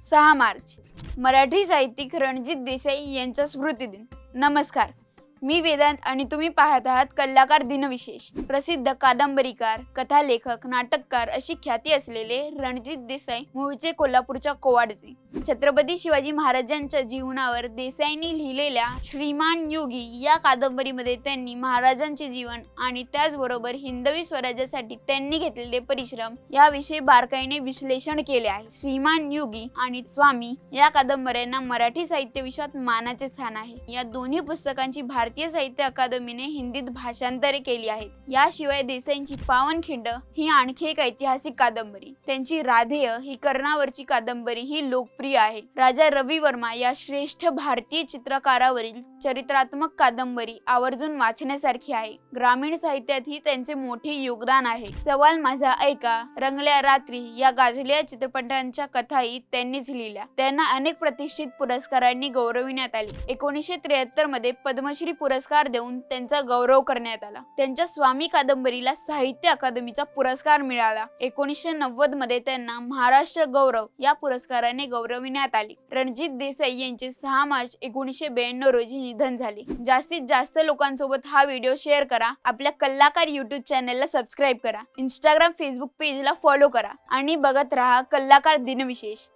6 मार्च मराठी साहित्यिक रणजित देसाई यांचा स्मृतिदिन। नमस्कार, मी वेदांत आणि तुम्ही पाहत आहात कलाकार दिनविशेष। प्रसिद्ध कादंबरीकार, कथालेखक, नाटककार अशी ख्याती असलेले रणजित देसाई मूळचे कोल्हापूरच्या कोवाडचे। छत्रपती शिवाजी महाराजांच्या जीवनावर देसाईंनी लिहिलेल्या श्रीमान योगी या कादंबरीमध्ये त्यांनी महाराजांचे जीवन आणि त्याचबरोबर हिंदवी स्वराज्यासाठी त्यांनी घेतलेले परिश्रम याविषयी बारकाईने विश्लेषण केले आहे। श्रीमान योगी आणि स्वामी या कादंबऱ्यांना मराठी साहित्य विश्वात मानाचे स्थान आहे। या दोन्ही पुस्तकांची भारतीय साहित्य अकादमीने हिंदीत भाषांतरे केली आहेत। याशिवाय देसाईंची पावनखिंड ही आणखी एक ऐतिहासिक कादंबरी, त्यांची राधेय ही कर्णावरची कादंबरी ही लोकप्रिय आहे। राजा रवि वर्मा या श्रेष्ठ भारतीय चित्रकारावरील चरित्रात्मक कादंबरी आवर्जून वाचण्यासारखी आहे। ग्रामीण साहित्यातही त्यांचे मोठे योगदान आहे। सवाल माझा ऐका, रंगल्या रात्री या गाजलेल्या चित्रपटांच्या कथाही त्यांनीच लिहिल्या। त्यांना अनेक प्रतिष्ठित पुरस्कारांनी गौरविण्यात आले। 1973 मध्ये पद्मश्री पुरस्कार देऊन त्यांचा गौरव करण्यात आला। त्यांच्या स्वामी कादंबरीला साहित्य अकादमीचा पुरस्कार मिळाला। 1990 मध्ये त्यांना महाराष्ट्र गौरव या पुरस्काराने गौरविण्यात आले। रणजित देसाई यांचे 6 मार्च 1992 रोजी निधन झाले। जास्तीत जास्त लोकांसोबत हा व्हिडिओ शेअर करा। आपल्या कलाकार YouTube चॅनलला सबस्क्राइब करा। Instagram, Facebook पेजला फॉलो करा आणि बघत रहा कलाकार दिनविशेष।